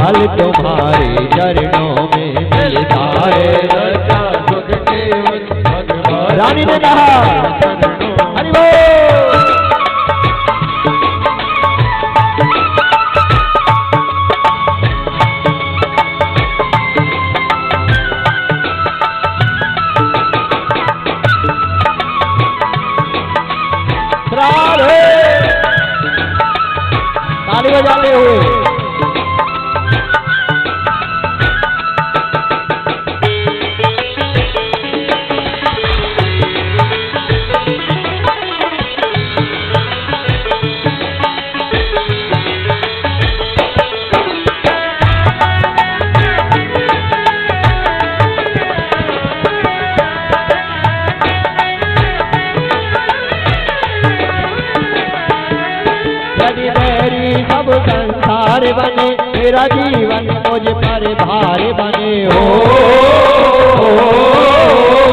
फल तुम्हारे चरणों में मिलता है। सच्चा सुख केवल भगवान रानी ने कहा हरि बोल। ताली बजाते हुए सब संसार बने मेरा जीवन मुझ पर भार बने हो।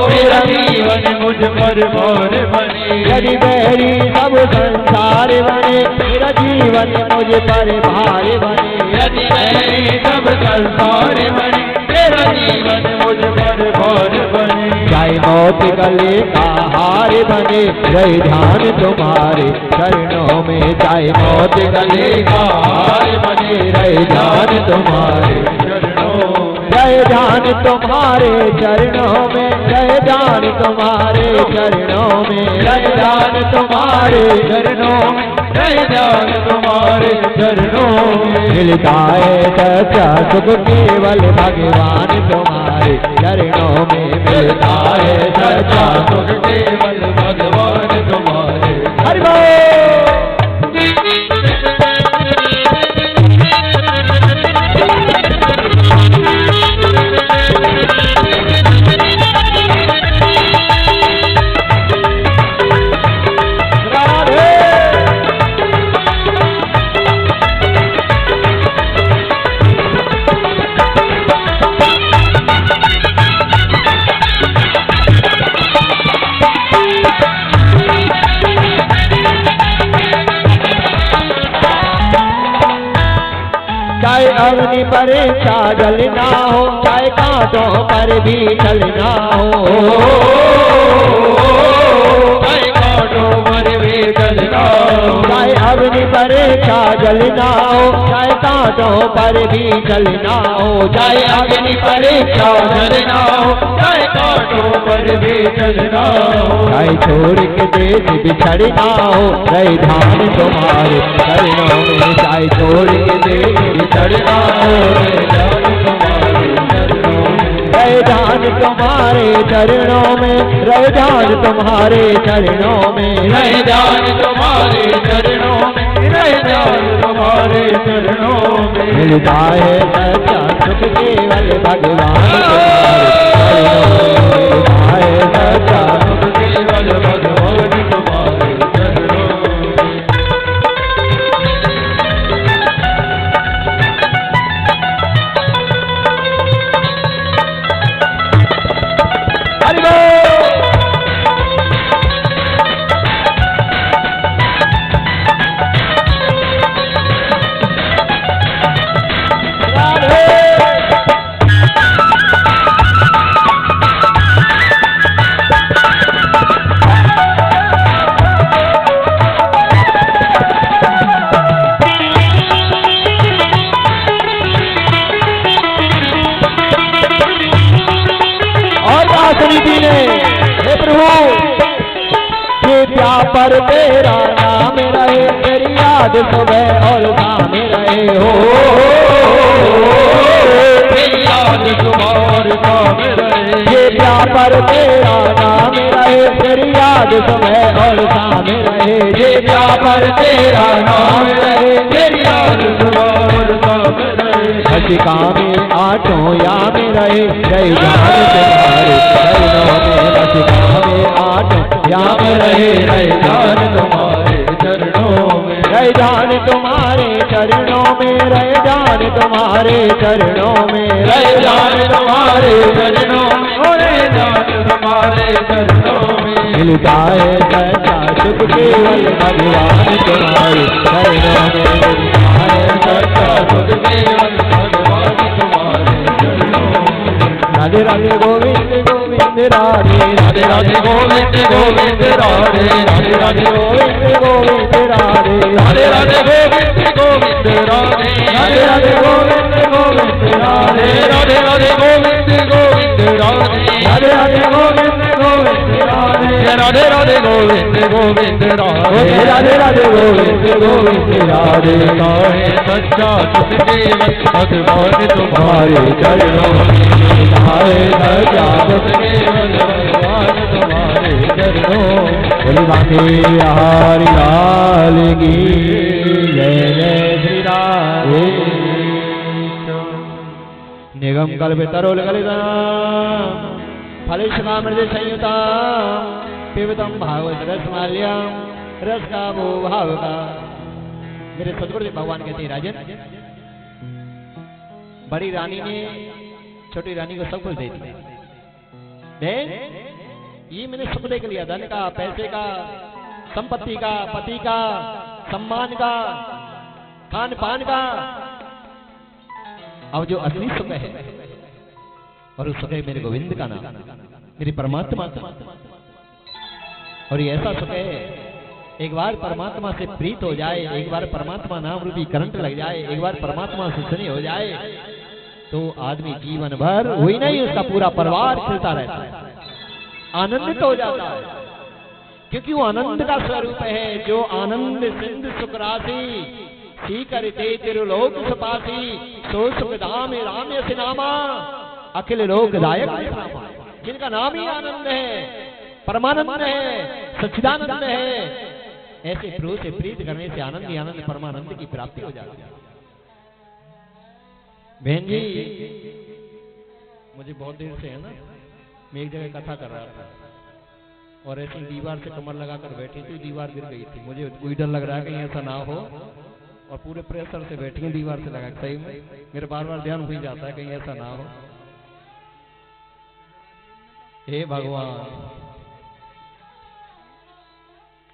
मेरा जीवन मुझ पर भार बने। यदि बैरी सब संसार बने मेरा जीवन मुझ पर भार बने। यदि बैरी सब संसार बने मेरा जीवन मुझ पर भार बने। चाहे मौत गले का हार बने रहे ध्यान तुम्हारे चरणों में। चाहे मौत गले का हार बने रहे ध्यान तुम्हारे चरणों में। रहे ध्यान तुम्हारे चरणों में। रहे ध्यान तुम्हारे चरणों में। रहे ध्यान तुम्हारे चरणों में। रहे ध्यान तुम्हारे चरणों में। मिलता है सच्चा सुख केवल भगवान तुम्हारे चरणों में। मिलता है सच्चा सुख केवल भगवान तुम्हारे। हरि बोल। चाहे अग्नि पर जलना हो चाहे कांटों पर भी चलना हो। चाहे कांटों पर भी चलना हो। चाहे अग्नि पर जलना हो चाहे कांटों पर भी चलना हो। चाहे अग्नि पर चलना हो चाहे कांटों पर भी चलना हो। चाहे छोड़ के देश बिछड़ना हो रहे ध्यान तुम्हारे चरणों में। चाहे छोड़ के देश बिछड़ना हो रहे ध्यान तुम्हारे चरणों में। रहे ध्यान तुम्हारे चरणों में। रहे ध्यान तुम्हारे चरणों में। रहे ध्यान तुम्हारे चरणों में। रहे ध्यान तुम्हारे चरणों में। मिलता है सच्चा सुख केवल भगवान तुम्हारे चरणों में। मिलता है सच्चा सुख केवल भगवान तुम्हारे चरणों में। हरि बोल। सुनीति ने हे प्रभु ये पर तेरा नाम रहे तेरी याद सुबह और शाम रहे हो। तेरी याद सुबह और शाम रहे। ये पर तेरा नाम रहे तेरी याद सुबह और शाम रहे। ये पर तेरा नाम रहे तेरी याद सुबह और शाम रहे। हसिका में आठों याम रहे जय जान तुम्हारे चरणों में। हसिका में आठों याम रहे जय जान तुम्हारे चरणों में। जय जान तुम्हारे चरणों में। जय जान तुम्हारे चरणों में। जय जान तुम्हारे चरणों में। जय जान तुम्हारे चरणों में। मिलता है सच्चा सुख केवल भगवान तुम्हारे चरणों में। मिलता है सच्चा सुख केवल भगवान राधे राधे गोविंद गोविंद राधे राधे राधे गोविंद गोविंद राधे राधे राधे गोविंद गोविंद राधे राधे राधे गोविंद गोविंद राधे राधे राधे गोविंद गोविंद राधे राधे राधे गोविंद गोविंद राधे राधे राधे गोविंद गोविंद राधे राधे राधे गोविंद गोविंद राधे राधे राधे गोविंद गोविंद राधे सारे सच्चा सतदेव भगवान तुम्हारे चरणों हाय सच्चा सतदेव भगवान तुम्हारे चरणों बोली बांके हरि लाल की जय जय श्री राधे निगम कल्पितरुल कलितम फलिष्कामृत संयुताम पिबतम भागवत रसमाल्यम रस का वो भाव का। मेरे सदगुरुदेव भगवान कहते हैं राजन, बड़ी रानी ने छोटी रानी को सब कुछ दे दिया। ये मैंने सुख देख लिया, धन का, पैसे का, संपत्ति का, पति का, सम्मान का, खान पान का। अब जो असली सुख है और उस सुख है मेरे गोविंद का नाम, मेरी परमात्मा का। और ये ऐसा सुख है, एक बार परमात्मा से प्रीत हो जाए, एक बार परमात्मा नाम रूपी करंट लग जाए, एक बार परमात्मा से स्नेह हो जाए, तो आदमी जीवन भर वही नहीं, उसका पूरा परिवार खिलता रहता है, आनंदित हो जाता है। क्योंकि वो आनंद का स्वरूप है। जो आनंद सिंधु सुख राशि सीकर ते तिरुलोक सपासी, सो सुख धाम राम्य से नामा, अखिल लोक दायक नामा। जिनका नाम ही आनंद है, परमानंद है, सच्चिदानंद है, ऐसे प्रभु से प्रीत करने से आनंद ही आनंद परमानंद की प्राप्ति हो जाती है। बहन जी, मुझे बहुत देर से है ना, मैं एक जगह कथा कर रहा था और ऐसी दीवार से कमर लगाकर बैठी थी, दीवार गिर गई थी। मुझे कोई डर लग रहा है कहीं ऐसा ना हो, और पूरे प्रेशर से बैठी है दीवार से लगा। सही में मेरे बार बार ध्यान हो जाता है कहीं ऐसा ना हो। हे भगवान,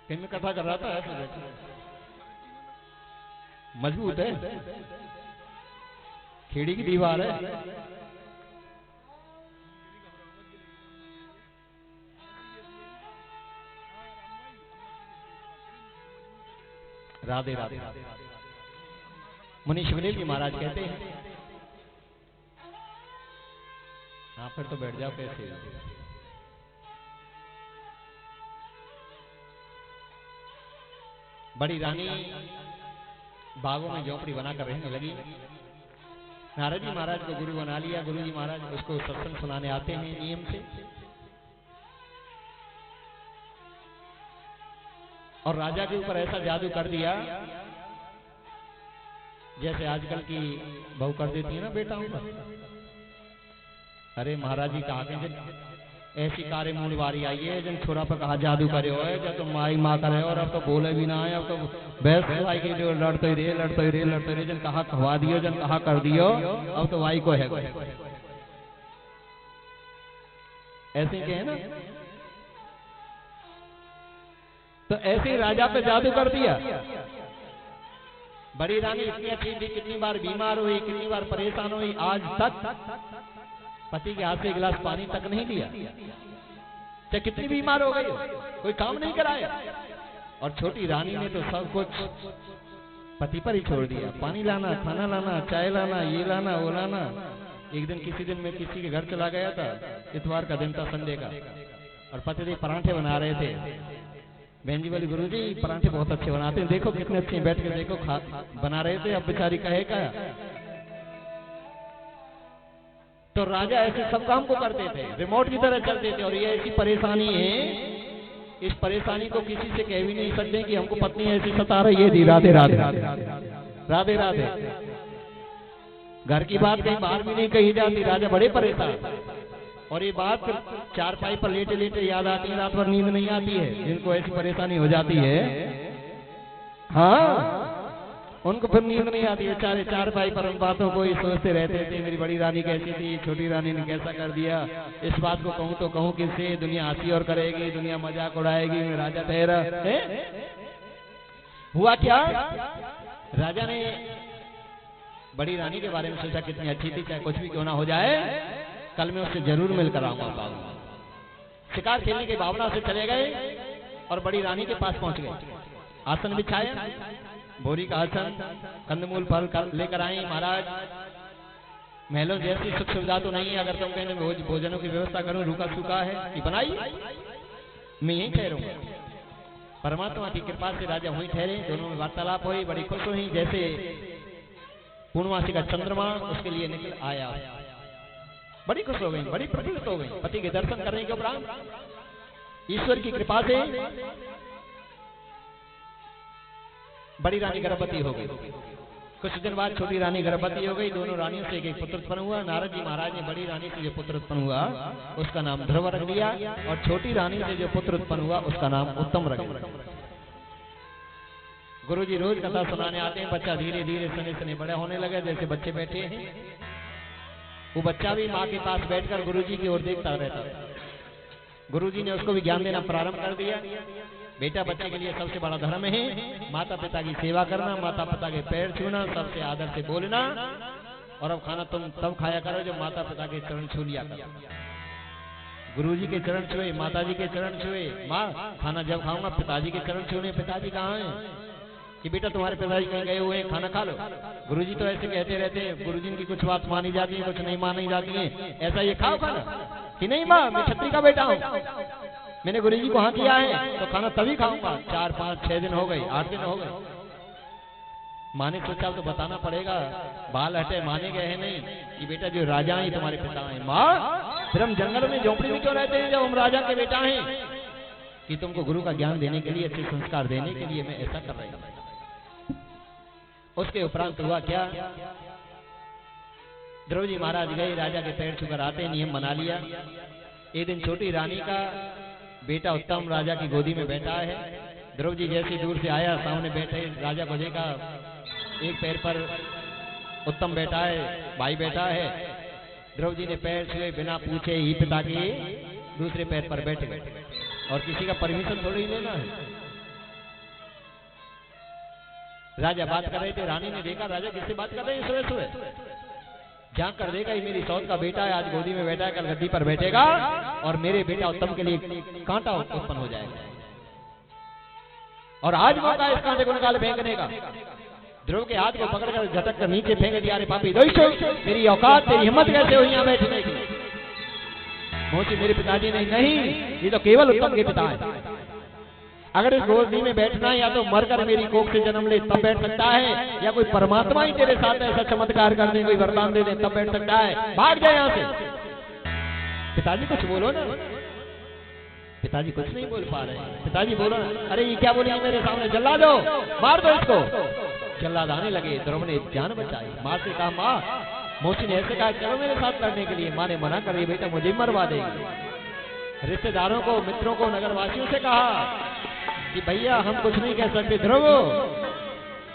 कहीं मैं कथा कर रहा था ऐसे बैठे, मजबूत है, खेड़ी की दीवार है। राधे राधे। मुनि शिवलील जी महाराज कहते हैं, हाँ फिर तो बैठ जाओ कैसे। बड़ी रानी बागों में झोंपड़ी बनाकर रहने लगी। नारद जी महाराज को गुरु बना लिया। गुरु जी महाराज उसको सत्संग सुनाने आते हैं नियम से, और राजा के ऊपर ऐसा जादू कर दिया जैसे आजकल की बहू कर देती है ना बेटाओं पर। अरे महाराज जी कहा कि ऐसी कार्य मूल वारी आई है, जन छोरा पर कहा जादू करे हो है, जब तो माई माँ करे, और अब तो बोले भी ना है, अब तो बहस भाई की जो लड़ते ही रहे, जन कहा खवा दियो, जन कहा कर दियो, अब तो भाई को है। ऐसे के है ना, तो ऐसे ही राजा पे जादू कर दिया। बड़ी रानी इतनी अच्छी थी, कितनी बार बीमार हुई, कितनी बार परेशान हुई, आज तक पति के हाथ से एक गिलास पानी तक नहीं लिया। चाहे कितनी बीमार हो गई हो, कोई काम नहीं कराया। और छोटी रानी ने तो सब कुछ पति पर ही छोड़ दिया। पानी लाना, खाना लाना, चाय लाना, ये लाना, वो लाना। एक दिन किसी दिन मैं किसी के घर चला गया था, इतवार का दिन था, संडे का, और पतिदेव परांठे बना रहे थे। बहन जी बोली, गुरुजी परांठे बहुत अच्छे बनाते हैं, देखो कितने अच्छे बैठ के देखो बना रहे थे। अब बेचारी कहे क्या, तो राजा ऐसे सब काम को करते थे, रिमोट की तरह चलते थे। और ये ऐसी परेशानी है, इस परेशानी को किसी से कह भी नहीं सकते कि हमको पत्नी ऐसी सता रही है। दी राधे राधे राधे राधे। घर की बात कहीं बाहर भी नहीं कही जाती। राजा बड़े परेशान, और ये बात चारपाई पर लेटे लेटे याद आती है, रात भर नींद नहीं आती है। जिनको ऐसी परेशानी हो जाती है, हाँ, उनको फिर नींद नहीं आती है। चारपाई पर उन बातों को ही सोचते रहते थे, मेरी बड़ी रानी कैसी थी, छोटी रानी ने कैसा कर दिया। इस बात को कहूँ तो कहूँ किससे, दुनिया हंसी और करेगी, दुनिया मजाक उड़ाएगी, मैं राजा ठहरा। हुआ क्या, राजा ने बड़ी रानी के बारे में सोचा, कितनी अच्छी थी, चाहे कुछ भी क्यों ना हो जाए, कल मैं उससे जरूर मिलकर आऊंगा बाबू। शिकार खेलने की भावना से चले गए और बड़ी रानी के पास पहुंच गए। आसन बिछाया, बोरी का आसन, कंदमूल फल लेकर आए। महाराज महलों जैसी सुख सुविधा तो नहीं है, अगर तुम कहने भोजनों की व्यवस्था करूं, रूखा सूखा है कि बनाई, मैं यहीं ठहरूंगा। परमात्मा की कृपा से राजा वहीं ठहरे। दोनों में वार्तालाप हुई, बड़ी खुश हुई, जैसे पूर्णमासी का चंद्रमा उसके लिए निकल आया। बड़ी खुश हो गई, बड़ी प्रफुल्लित हो गई। पति के दर्शन करने के उपरांत ईश्वर की कृपा से बड़ी रानी गर्भवती हो गई। कुछ दिन बाद छोटी रानी गर्भवती हो गई। दोनों रानियों से एक पुत्र उत्पन्न हुआ। नारद जी महाराज ने बड़ी रानी से जो पुत्र उत्पन्न हुआ उसका नाम ध्रुव रख दिया, और छोटी रानी से जो पुत्र उत्पन्न हुआ उसका नाम उत्तम रख दिया। गुरु जी रोज कथा सुनाने आते हैं। बच्चा धीरे धीरे सने सने बड़े होने लगे। जैसे बच्चे बैठे हैं, वो बच्चा भी माँ के पास बैठकर गुरु जी की ओर देखता रहता। गुरु जी ने उसको भी ज्ञान देना प्रारंभ कर दिया। बेटा बच्चे के लिए सबसे बड़ा धर्म है माता पिता की सेवा करना, माता पिता के पैर छूना, सबसे आदर से बोलना। और अब खाना तुम तब खाया करो जब माता पिता के चरण छू लिया करो। गुरु जी के चरण छुए, माता जी के चरण छुए। माँ खाना जब खाऊंगा पिताजी के चरण छूने। पिताजी कहाँ हैं? कि बेटा तुम्हारे पिताजी कहीं गए हुए हैं, खाना खा लो। गुरु जी तो ऐसे कहते रहते हैं, गुरु जी की कुछ बात मानी जाती है, कुछ नहीं मानी जाती है। ऐसा ये खाओ खाना कि नहीं माँ, मैं छत्री का बेटा हूँ, मैंने गुरु जी को हाँ किया है तो खाना तभी खाऊंगा। 4, 5, 6 दिन हो गए, 8 दिन हो गए। माँ ने सोचा तो बताना पड़ेगा। बाल हटे, माने गए हैं नहीं कि बेटा जो राजा है तुम्हारे पिता हैं। माँ फिर हम जंगल में झोंपड़ी में क्यों रहते हैं जब हम राजा के बेटा हैं? कि तुमको गुरु का ज्ञान देने के लिए, अच्छे संस्कार देने के लिए मैं ऐसा कर रही हूँ। उसके उपरांत हुआ क्या, ध्रुव जी महाराज गए, राजा के पैर छूकर आते, नियम बना लिया। एक दिन छोटी रानी का बेटा उत्तम राजा की गोदी में बैठा है। ध्रुव जी जैसे दूर से आया, सामने बैठे राजा को देखा, एक पैर पर उत्तम बैठा है, भाई बैठा है। ध्रुव जी ने पैर छुए बिना पूछे ही पिता के दूसरे पैर पर बैठ गए। और किसी का परमिशन थोड़ी लेना है। राजा बात कर रहे थे, रानी ने देखा राजा किससे बात कर रहे हैं सुबह सुबह। झांक कर देखा, ये मेरी सौत का बेटा है, आज गोदी में बैठा है, कल गद्दी पर बैठेगा और मेरे बेटा उत्तम के लिए कांटा उत्पन्न हो जाएगा। और आज मौका इस कांटे को निकाल फेंकने का। ध्रुव के हाथ को पकड़कर झटक कर नीचे फेंक दिया। अरे पापी दोषो, तेरी औकात, तेरी हिम्मत कैसे हुई यहाँ बैठने की? मोची मेरे पिताजी नहीं, ये तो केवल उत्तम के पिता है। अगर इस गोदी में बैठना है, या तो मरकर मेरी कोख से जन्म ले तब बैठ सकता है, या कोई परमात्मा ही तेरे साथ ऐसा चमत्कार कर दे, कोई वरदान दे दे तब बैठ सकता है। भाग जाए यहाँ से। पिताजी कुछ बोलो ना। पिताजी कुछ नहीं बोल पा रहे। पिताजी बोलो ना। अरे ये क्या बोली मेरे सामने? जल्ला दो, मार दो इसको। जल्लाद आने लगे। ध्रुव ने जान बचाई। माँ से कहा, माँ मौसी ने ऐसे कहा चलो मेरे साथ लड़ने के लिए। माँ ने मना कर दिया, बेटा मुझे मरवा देगी। रिश्तेदारों को, मित्रों को, नगरवासियों से कहा कि भैया हम कुछ नहीं कह सकते। ध्रुव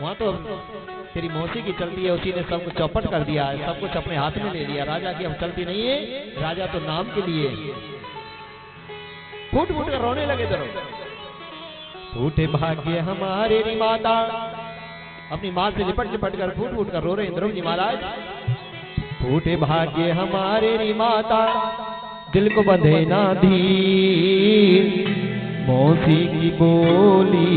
वहां तो तेरी मौसी की चलती है, उसी ने सब कुछ चौपट कर दिया है, सब कुछ अपने हाथ में ले लिया। राजा की अब चलती नहीं है, राजा तो नाम के लिए। फूट फूट कर रोने लगे ध्रुव। फूटे भाग्य हमारे री माता, अपनी माँ से लिपट लिपट कर फूट फूट कर रो रहे ध्रुव जी महाराज। फूटे भाग्य हमारे री माता, दिल को बंधे ना धीर, मौसी की बोली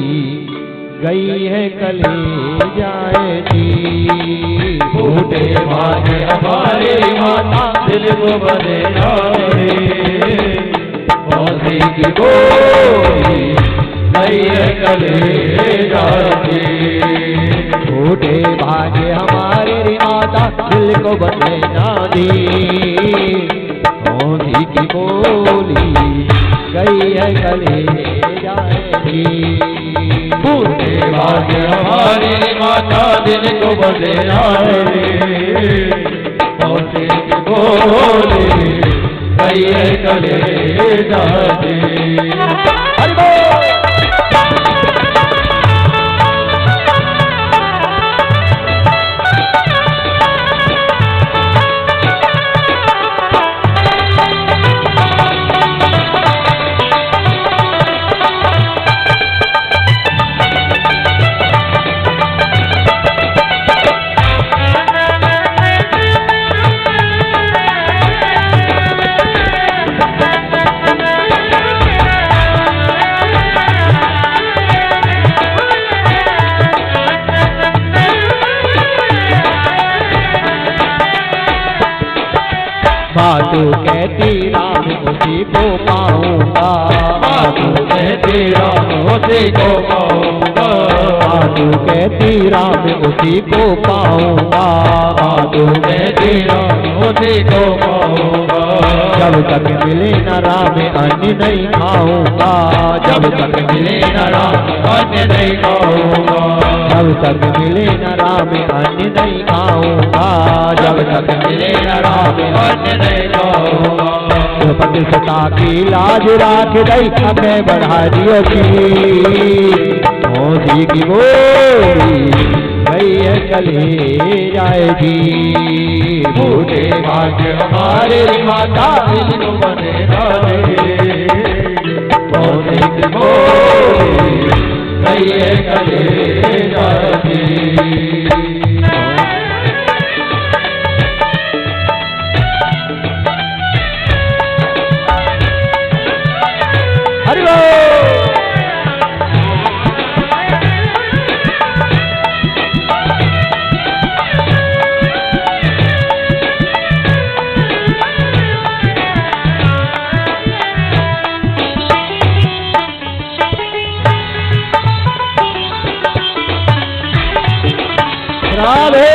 गई है कलेजाए जी। फूटे भाग्य हमारे माता, दिल को बंधे ना धीर, मौसी की बोली गई है कलेजाए जी। फूटे भाग्य हमारे रे माता, दिल को बंधे ना धीर, मौसी की बोली गई है कलेजाए जी। फूटे भाग्य हमारी माता, दिल को बंधे ना धीर, मौसी की बोली गई है कलेजाए जी। हरि बोल। मातु कहती राम उसी को पाऊंगा, मातु कहती राम उसी को पाऊंगा, मातु कहती राम उसी को पाऊंगा, मातु कहती राम उसी को पाऊंगा। जब तक मिले न राम अन्न नहीं खाऊंगा, जब तक मिले न राम अन्न नहीं खाऊंगा, जब तक मिले न राम अन्न नहीं खाऊंगा, जब तक मिले न राम अन्न नहीं खाऊंगा। द्रौपदी सता की लाज राख दई अबे बढ़ा दियो की मोदी की बोली गई है चले जाएगी। बूढ़े भाग्य हमारे माता इनको बने राधे, मोदी की बोली गई है चले जाएगी। हरि बोल। राधे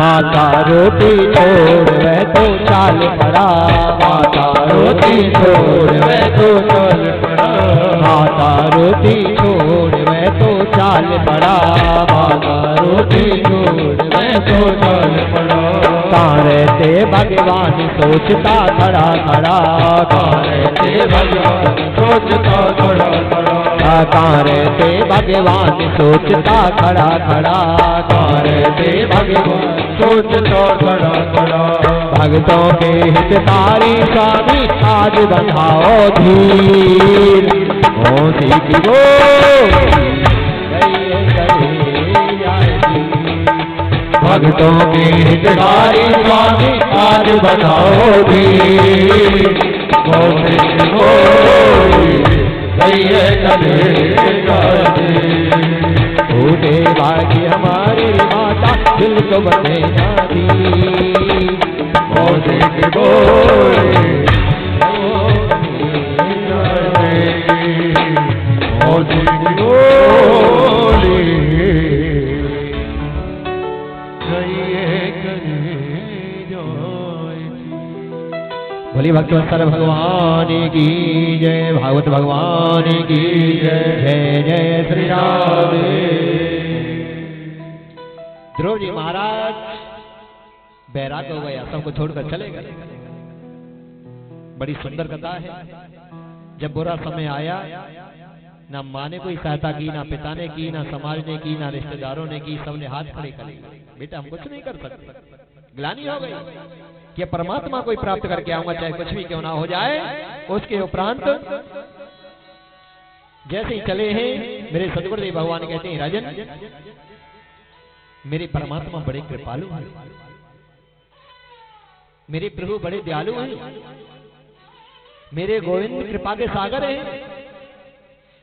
माता रोटी छोड़ वह तो चाल पड़ा, माता रोटी छोड़ वह तो चल पड़ा, माता रोटी छोड़ वह तो चाल पड़ा, माता रोटी छोड़ वह तो चल पड़ा। कहाँ रहते भगवान सोचता खड़ा खड़ा, कहाँ रहते भगवान सोचता खड़ा खड़ा, कहाँ रहते भगवान सोचता खड़ा खड़ा, कहाँ रहते भगवान सोचता खड़ा खड़ा। भक्तों के हितकारी स्वामी आज बंधाओ धीर, मोदी की बोली गई है चली जाएगी। भक्तों के हितकारी स्वामी आज बंधाओ धीर, मोदी की बोली गई है चले जाएगी। बूढ़े भाग्य हमारी माता दिल को बने जाती, मोदी की बोली मोदी की बोली बोली भक्तवत्सल भगवान की जय, भागवत भगवान की जय, जय जय श्री राम। ध्रुव जी महाराज बैराग हो गया, सबको छोड़कर चले गए। बड़ी सुंदर कथा है। जब बुरा समय आया, ना माँ ने कोई सहायता की, ना पिता ने की, ना समाज ने की, ना रिश्तेदारों ने की, सबने हाथ खड़े कर लिए। बेटा हम कुछ नहीं कर सकते। ग्लानि हो गई कि परमात्मा कोई प्राप्त करके आऊंगा, चाहे कुछ भी क्यों ना हो जाए। उसके उपरांत जैसे ही चले हैं, मेरे सदगुरुदेव भगवान कहते हैं, राजन मेरे परमात्मा बड़े कृपालु हैं, मेरे प्रभु बड़े दयालु हैं, मेरे गोविंद कृपा के सागर हैं।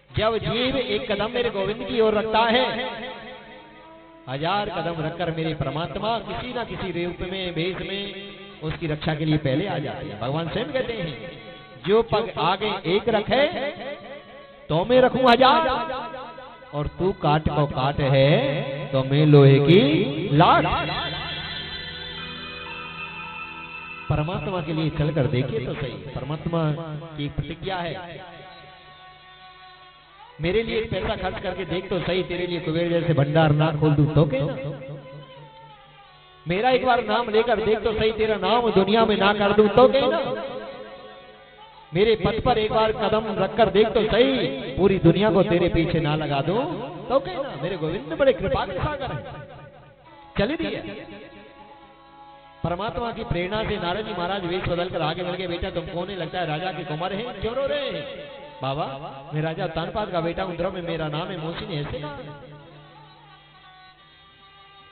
जब जीव एक कदम मेरे गोविंद की ओर रखता है, 1000 कदम रखकर मेरे परमात्मा किसी ना किसी रूप में, भेष में उसकी रक्षा के लिए पहले आ जाते हैं। भगवान स्वयं कहते हैं, जो पग आगे एक रखे तो मैं रखूं 1000, और तू काट को काट है तो मैं लोहे की लाट। परमात्मा के लिए चलकर देखिए तो सही। परमात्मा की एक प्रतिज्ञा है, मेरे लिए एक पैसा खर्च करके देख तो सही, तेरे लिए कुबेर जैसे भंडार ना खोल दूं तो क्या? मेरा एक बार नाम लेकर देख तो सही, तेरा नाम दुनिया में ना कर दूं तो क्या? मेरे पथ पर एक बार कदम रखकर देख तो सही, पूरी दुनिया को तेरे पीछे ना लगा दूं तो क्या? मेरे गोविंद बड़े कृपा के सागर हैं। चली दिए परमात्मा की प्रेरणा से नारद जी महाराज वेश बदलकर आगे बढ़ गए। बेटा तुम कौन है? लगता है राजा के कुंवर हैं, क्यों रो रहे हैं? बाबा मैं राजा तानपाद का बेटा हूं, ध्रुव में मेरा नाम है, मौसी ने ऐसे कहा।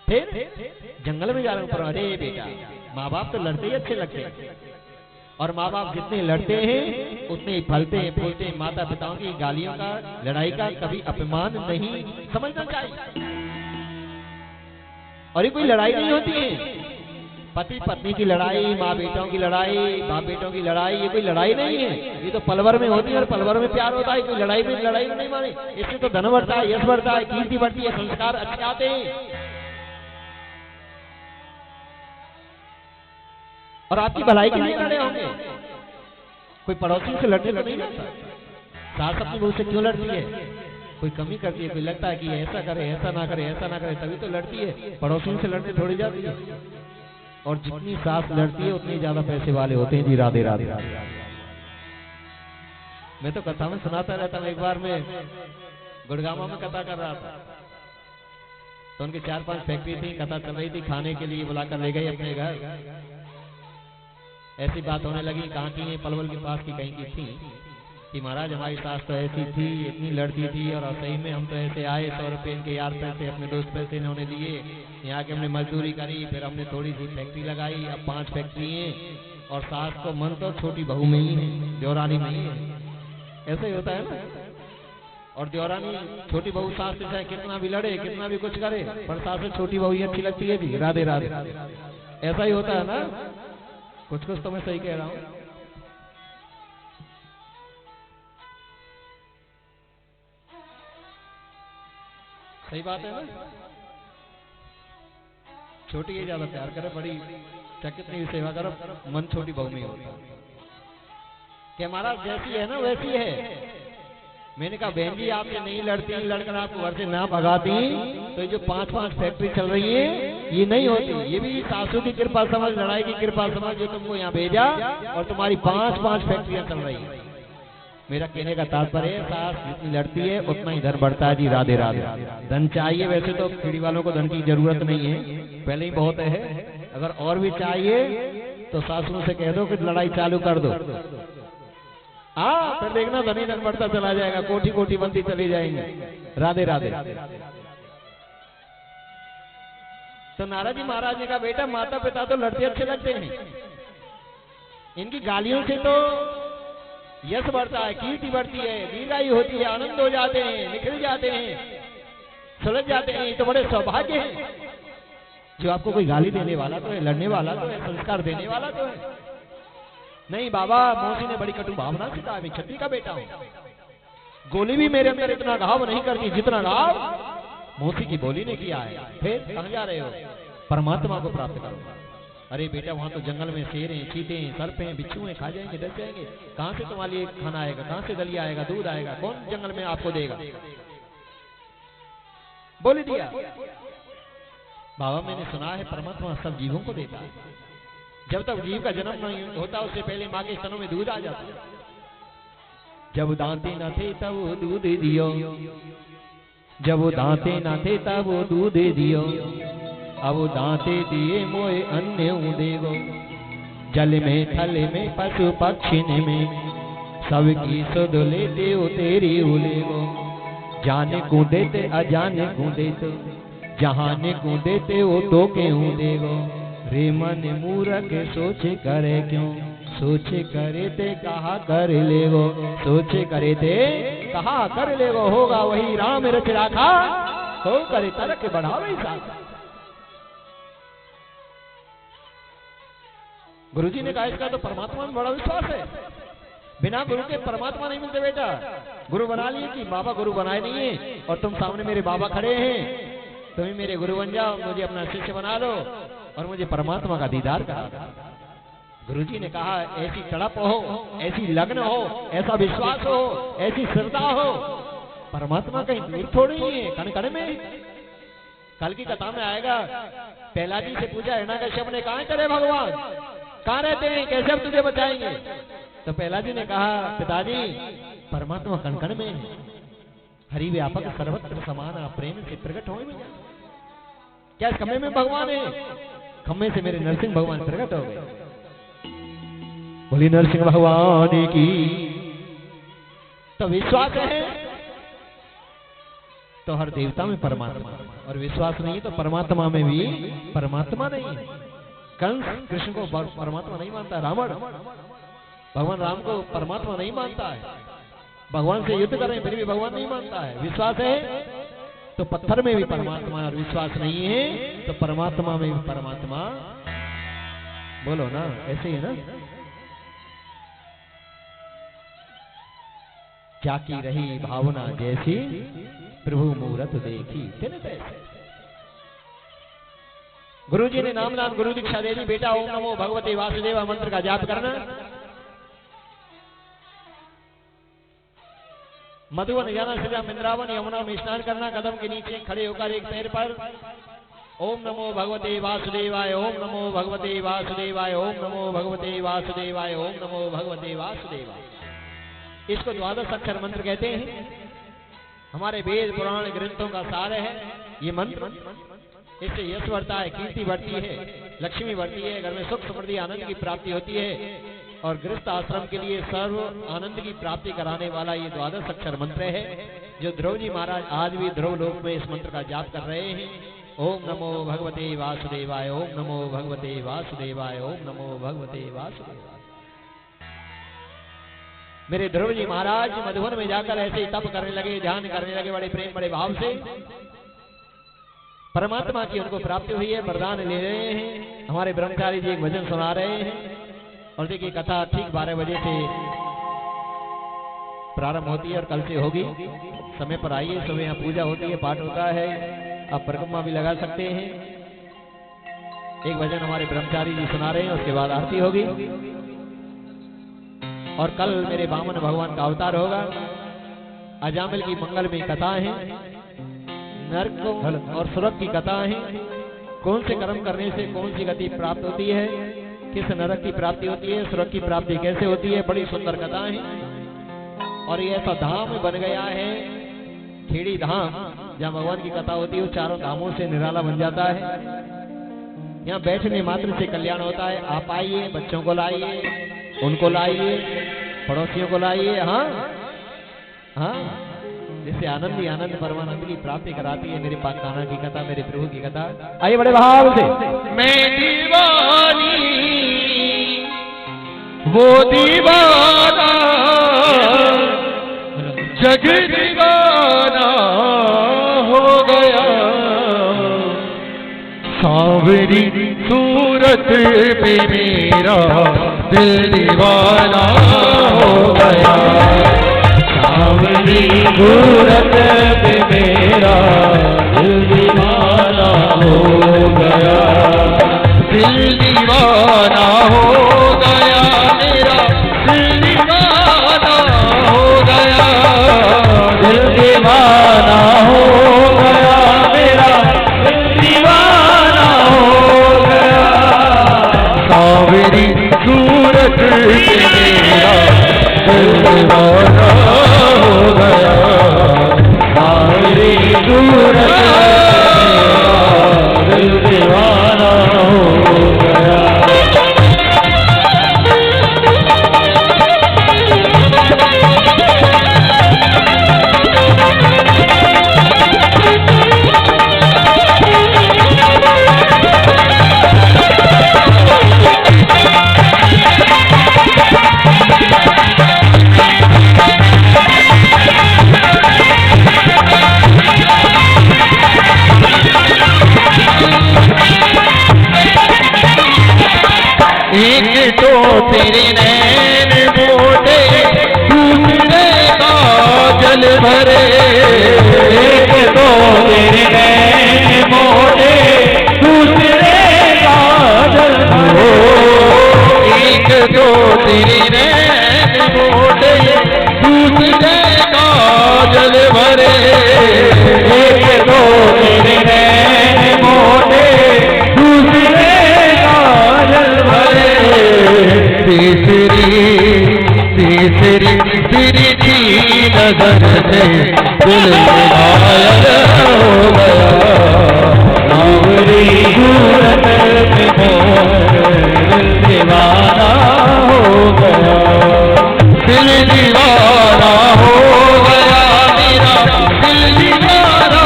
फिर जंगल में जा रहा हूं, पर अरे बेटा माँ बाप तो लड़ते ही अच्छे लगते हैं, और माँ बाप जितने लड़ते हैं उतने ही फलते हैं फूलते हैं। माता पिताओं की गालियों का, लड़ाई का कभी अपमान नहीं समझना चाहिए। और ये कोई लड़ाई नहीं होती है, पति पत्नी की लड़ाई, माँ बेटों की लड़ाई, बाप बेटों की लड़ाई, ये कोई लड़ाई नहीं है। ये तो पलवर में होती है और पलवर में प्यार होता है। कोई लड़ाई में नहीं माने। इससे तो धन बढ़ता है, यश बढ़ता है, कीर्ति बढ़ती है, संस्कार अच्छे आते हैं और आपकी भलाई के लिए लड़े होंगे। कोई पड़ोसी से लड़ने तो नहीं जाता। सास अपनी बहू से क्यों लड़ती है? कोई कमी करती है, कोई लगता है कि ऐसा करे, ऐसा ना करे, ऐसा ना करे, तभी तो लड़ती है। पड़ोसी से लड़ने थोड़ी जाती है। और जितनी सास लड़ती है उतनी ज्यादा पैसे वाले होते हैं जी। राधे राधे। मैं तो कथा में सुनाता रहता हूँ। एक बार मैं गुड़गांव में कथा कर रहा था, तो उनकी 4-5 फैक्ट्री थी, कथा चल रही थी, खाने के लिए बुलाकर ले गए अपने घर। ऐसी बात होने लगी, कहाँ की है, पलवल के पास की कहीं की थी कि महाराज हमारी सास तो ऐसी थी, इतनी लड़ती थी, और सही में हम तो ऐसे आए 100 रुपये इनके यार पैसे, अपने दोस्त पैसे इन्होंने दिए, यहाँ के हमने मजदूरी करी, फिर हमने थोड़ी सी फैक्ट्री लगाई, अब 5 फैक्ट्री हैं, और सास को मन तो छोटी बहू में ही है, देवरानी में ही है। ऐसा ही होता है ना। और देवरानी छोटी बहू सास से चाहे कितना भी लड़े, कितना भी कुछ करे, पर सास से छोटी बहू ही अच्छी लगती है जी। राधे राधे। ऐसा ही होता है ना। कुछ कुछ तो मैं सही कह रहा हूं। सही बात है ना। छोटी ही ज्यादा प्यार करे, बड़ी चाहे कितनी भी सेवा करो, मन छोटी बहू में होता है कि महाराज जैसी है ना वैसी है। मैंने कहा बहन जी आपसे नहीं लड़ती, लड़कर आपको घर से ना भगाती तो ये जो 5-5 फैक्ट्री चल रही है ये नहीं होती। ये भी सासू की कृपा समझ, लड़ाई की कृपा समझ, जो तुमको यहाँ भेजा और तुम्हारी 5-5 फैक्ट्रियां चल रही है। मेरा कहने का तात्पर्य है, सास जितनी लड़ती है उतना ही धन बढ़ता है जी। राधे राधे। धन चाहिए, वैसे तो पीढ़ी वालों को धन की जरूरत नहीं है, पहले ही बहुत है। अगर और भी चाहिए तो सासू से कह दो कि लड़ाई चालू कर दो। हाँ, फिर देखना धनी धन बढ़ता चला जाएगा, कोठी कोठी बनती चली जाएंगे। राधे राधे। तो नारद जी महाराज ने कहा बेटा माता पिता तो लड़ते अच्छे लगते हैं, इनकी गालियों से तो यश बढ़ता है, कीर्ति बढ़ती है, दीर्घायु होती है, आनंद हो जाते हैं, निखर जाते हैं, सुलझ जाते हैं। ये तो बड़े सौभाग्य हैं। जो आपको कोई गाली देने वाला तो है, लड़ने वाला तो है, संस्कार देने वाला तो है। नहीं बाबा, मौसी ने बड़ी कटु भावना सिखाई, मैं क्षत्रिय का बेटा हूं, गोली भी मेरे अंदर इतना घाव नहीं करती जितना घाव मौसी की बोली ने किया है। फिर कहां जा रहे हो? परमात्मा को प्राप्त करूंगा। अरे बेटा वहां तो जंगल में शेर हैं, चीते हैं, सर्प हैं, बिच्छू हैं, खा जाएंगे, डर जाएंगे। कहां से तुम्हारे लिए खाना आएगा, कहां से दलिया आएगा, दूध आएगा, कौन जंगल में आपको देगा? बोली दिया। बाबा मैंने सुना है परमात्मा सब जीवों को देता है। जब तक जीव का जन्म नहीं होता उससे पहले माँ के स्तनों में दूध आ जाता है। जब दांते न थे तब वो दूध दियो, जब वो दांते न थे तब वो दूध दियो, अब दांते दिए मोए अन्य देगो। जल में थल में पशु पक्षी में सबकी सुध लेते हो तेरी उलेगो। जाने को देते अजाने को देते, जहाने को देते हो तो क्यों देगो। रे मन मूरख सोचे करे क्यों, सोचे करे ते कहा कर लेगो, सोचे करे ते कहा कर लेगो। होगा वही राम रच राखा, हो करे तरक बढ़ावे साथ। गुरुजी ने कहा इसका तो परमात्मा में बड़ा विश्वास है। बिना गुरु के परमात्मा नहीं मिलते बेटा। गुरु बना लिए कि बाबा गुरु बनाए नहीं है, और तुम सामने मेरे बाबा खड़े हैं, तुम ही मेरे गुरु बन जाओ, मुझे अपना शिष्य बना लो और मुझे परमात्मा का दीदार करा। गुरुजी ने कहा ऐसी तड़प हो, ऐसी लगन हो, ऐसा विश्वास हो, ऐसी श्रद्धा हो, परमात्मा कहीं दूर थोड़ी है, कण कण में। कल की कथा में आएगा, पहला जी से पूछा हिरण्यकश्यप ने, कहाँ चले भगवान, कहाँ रहते हैं, कैसे हम तुझे बचाएंगे? तो पहला जी ने कहा पिताजी परमात्मा कण कण में है, हरि व्यापक सर्वत्र समान, आप प्रेम से प्रकट हो। क्या इस खम्भे में भगवान है? खम्भे से मेरे नरसिंह भगवान प्रकट हो गए। बोली नरसिंह भगवान की। तो विश्वास है तो हर देवता में परमात्मा, और विश्वास नहीं तो परमात्मा में भी परमात्मा नहीं है। कंस कृष्ण को परमात्मा नहीं मानता, रावण भगवान राम को परमात्मा नहीं मानता है, भगवान से युद्ध कर रहे हैं फिर भी भगवान नहीं मानता है। विश्वास है तो पत्थर में भी परमात्मा है, और विश्वास नहीं है तो परमात्मा में भी परमात्मा। बोलो ना, ऐसे ही है ना। जाकी रही भावना जैसी प्रभु मूरत देखी। गुरु जी ने नामदान गुरु दीक्षा दे दी। बेटा ओम नमो भगवते वासुदेवा मंत्र का जाप करना। मधुवन जाना, सजा मिंद्रावन यमुना में स्नान करना। कदम के नीचे खड़े होकर एक पैर पर ओम नमो भगवते वासुदेवाय, ओम नमो भगवते वासुदेवाय, ओम नमो भगवते वासुदेवाय, ओम नमो भगवते वासुदेवाय। इसको द्वादश अक्षर मंत्र कहते हैं। हमारे वेद पुराण ग्रंथों का सार है ये मंत्र। इससे यश बढ़ता है, कीर्ति बढ़ती है, लक्ष्मी बढ़ती है, घर में सुख समृद्धि आनंद की प्राप्ति होती है, और गृहस्थ आश्रम के लिए सर्व आनंद की प्राप्ति कराने वाला ये द्वादश अक्षर मंत्र है, जो ध्रुव जी महाराज आज भी ध्रुव लोक में इस मंत्र का जाप कर रहे हैं। ओम नमो भगवते वासुदेवाय, ओम नमो भगवते वासुदेवाय, ओम नमो भगवते वासुदेवाय। मेरे ध्रुव जी महाराज मधुबन में जाकर ऐसे ही तप करने लगे, ध्यान करने लगे, बड़े प्रेम बड़े भाव से। परमात्मा की उनको प्राप्ति हुई है, वरदान ले रहे हैं। हमारे ब्रह्मचारी जी एक भजन सुना रहे हैं, और देखिए कथा ठीक 12 बजे से प्रारंभ होती है और कल से होगी। समय पर आइए, सुबह यहाँ पूजा होती है, पाठ होता है, आप परिक्रमा भी लगा सकते हैं। एक भजन हमारे ब्रह्मचारी जी सुना रहे हैं, उसके बाद आरती होगी। और कल मेरे वामन भगवान का अवतार होगा। अजामिल की मंगल में कथा है, नरक और स्वर्ग की कथा है। कौन से कर्म करने से कौन सी गति प्राप्त होती है, किस नरक की प्राप्ति होती है, स्वर्ग की प्राप्ति कैसे होती है, बड़ी सुंदर कथा है। और ये ऐसा धाम बन गया है, खेड़ी धाम, जहाँ भगवान की कथा होती है, वो चारों धामों से निराला बन जाता है। यहाँ बैठने मात्र से कल्याण होता है। आप आइए, बच्चों को लाइए, उनको लाइए, पड़ोसियों को लाइए। हाँ हाँ, जिससे आनंद ही आनंद परमानंद की प्राप्ति कराती है मेरे पाकाना की कथा, मेरे प्रभु की कथा। आइए बड़े भाव से। मैं दीवानी वो दीवाना, जग दीवाना हो गया। सांवरी सूरत पे मेरा दिल दीवाना हो गया। सांवरी सूरत पे मेरा दिल दीवाना हो गया। दिल दीवाना हो गया मेरा, दिल दीवाना हो गया। दिल दीवाना हो गया मेरा, दिल दीवाना हो गया। सांवरी सूरत पे मेरा दिल दीवाना हो गया। सांवरी सूरत दिल दीवाना हो गया। एक तो तेरे नैन मोटे, दूसरे काजल भरे। एक तो तेरे नैन मोटे, दूसरे काजल भरे। एक तो तेरे नैन मोटे, दूसरे काजल भरे। एक तो तेरे नैन मोटे, दूसरे काजल भरे। तीसरी तिरछी नजर से दिल घायल हो गया। सांवरी सूरत में दिल दीवाना हो गया। दिल दीवाना हो गया मेरा, दिल दीवाना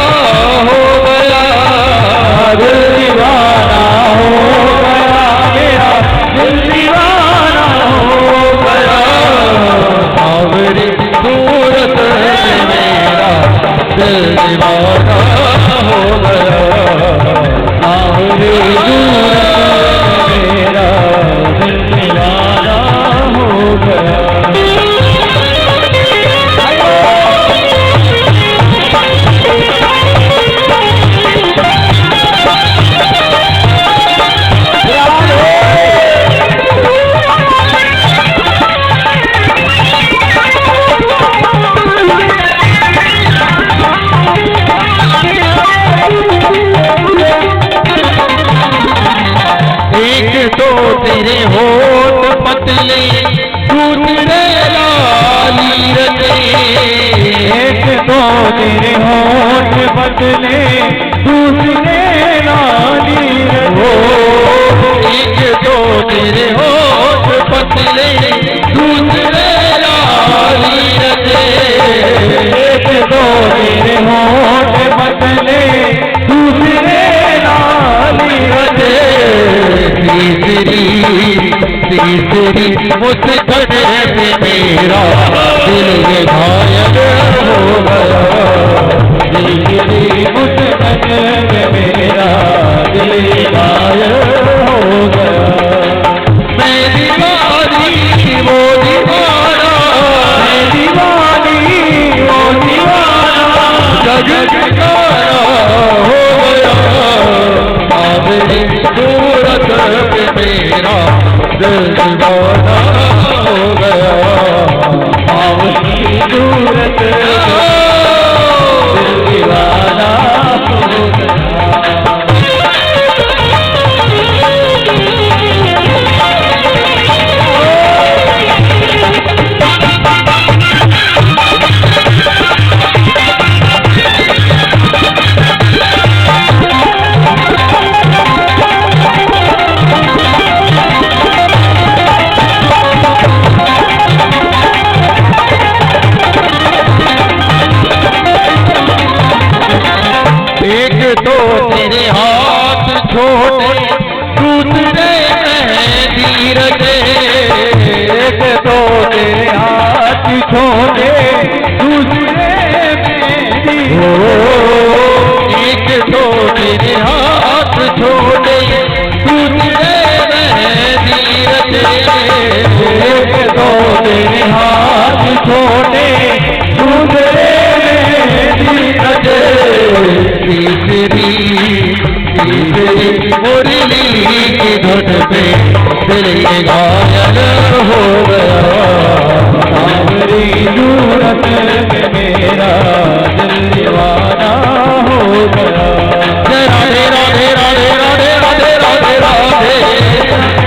हो गया। दिल दीवाना हो गया मेरा, दिल दीवाना हो गया। दीवाना हो गया। सावरी सूरत में मेरा दिल दीवाना हो गया। एक तो तेरे होठ पतले दूसरे लाली रचे। एक तो तेरे होठ पतले दूसरे लाली हो एक तो तेरे होठ पतले दूसरे लाली रचे। एक तो तेरे होठ पतले दूसरे लाली रचे। तीसरी मुस्कुराहट में मेरा दिल ये घायल हो गया। तीसरी मुस्कुराहट में मेरा दिल घायल हो गया। मैं दीवानी वो दीवाना, मैं दीवानी वो दीवाना, जग ठिकाना हो गया। सावरी सूरत में मेरा दिल दीवाना हो गया। सावरी सूरत में दिल दीवाना हो गया। एक तो तेरे हाथ छोटे दूसरे मेहंदी रचे। एक तो तेरे हाथ छोटे दूसरे मेरी हो एक तो तेरे हाथ छोटे दूसरे मेहंदी रचे। एक तो तेरे हाथ छोटे दूसरे मेरी रचे। तीसरी मुरली की धुन पे दिल ये घायल हो गया। सावरी सूरत में मेरा दिल दीवाना हो गया। राधे राधे राधे राधे राधे राधे राधे।